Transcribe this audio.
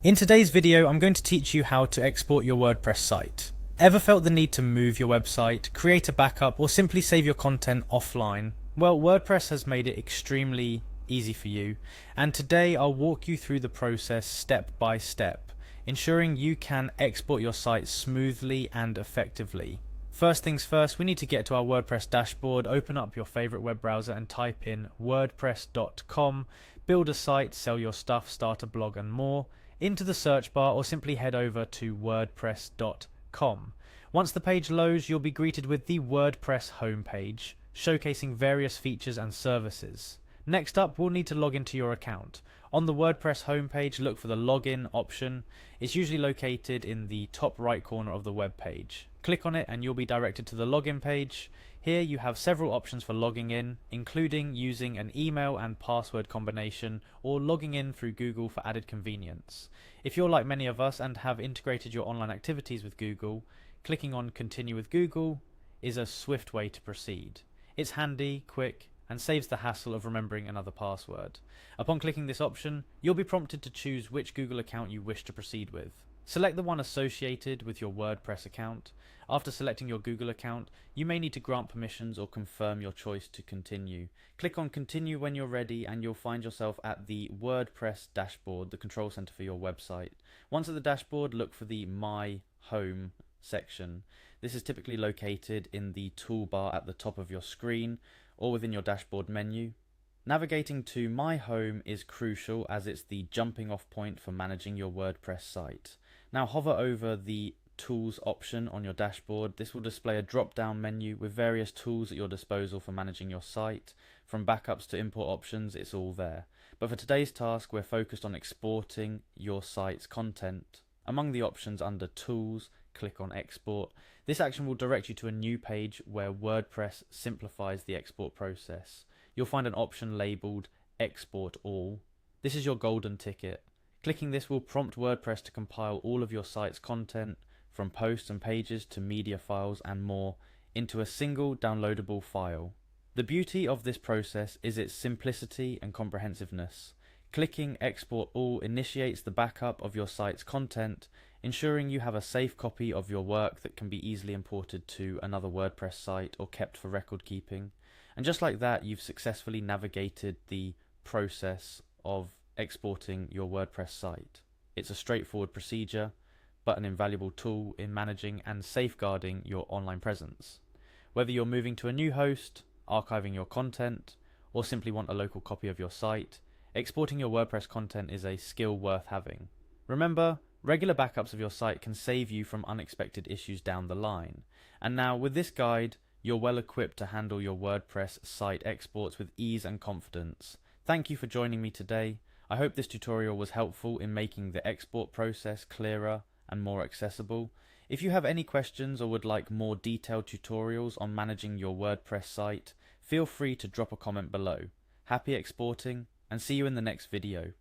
In today's video, I'm going to teach you how to export your WordPress site. Ever felt the need to move your website, create a backup, or simply save your content offline? Well, WordPress has made it extremely easy for you, and today I'll walk you through the process step by step, ensuring you can export your site smoothly and effectively. First things first, we need to get to our WordPress dashboard, open up your favorite web browser and type in wordpress.com, build a site, sell your stuff, start a blog and more into the search bar, or simply head over to wordpress.com. Once the page loads, you'll be greeted with the WordPress homepage, showcasing various features and services. Next up, we'll need to log into your account. On the WordPress homepage, look for the login option. It's usually located in the top right corner of the web page. Click on it and you'll be directed to the login page. Here you have several options for logging in, including using an email and password combination or logging in through Google for added convenience. If you're like many of us and have integrated your online activities with Google, clicking on Continue with Google is a swift way to proceed. It's handy, quick, and saves the hassle of remembering another password. Upon clicking this option, you'll be prompted to choose which Google account you wish to proceed with. Select the one associated with your WordPress account. After selecting your Google account, you may need to grant permissions or confirm your choice to continue. Click on Continue when you're ready and you'll find yourself at the WordPress dashboard, the control center for your website. Once at the dashboard, look for the My Home section. This is typically located in the toolbar at the top of your screen or within your dashboard menu. Navigating to My Home is crucial as it's the jumping off point for managing your WordPress site. Now hover over the Tools option on your dashboard. This will display a drop-down menu with various tools at your disposal for managing your site. From backups to import options, it's all there. But for today's task, we're focused on exporting your site's content. Among the options under Tools, click on Export. This action will direct you to a new page where WordPress simplifies the export process. You'll find an option labeled Export All. This is your golden ticket. Clicking this will prompt WordPress to compile all of your site's content, from posts and pages to media files and more, into a single downloadable file. The beauty of this process is its simplicity and comprehensiveness. Clicking Export All initiates the backup of your site's content, ensuring you have a safe copy of your work that can be easily imported to another WordPress site or kept for record keeping. And just like that, you've successfully navigated the process of exporting your WordPress site. It's a straightforward procedure, but an invaluable tool in managing and safeguarding your online presence. Whether you're moving to a new host, archiving your content, or simply want a local copy of your site, exporting your WordPress content is a skill worth having. Remember, regular backups of your site can save you from unexpected issues down the line. And now with this guide, you're well equipped to handle your WordPress site exports with ease and confidence. Thank you for joining me today. I hope this tutorial was helpful in making the export process clearer and more accessible. If you have any questions or would like more detailed tutorials on managing your WordPress site, feel free to drop a comment below. Happy exporting, and see you in the next video.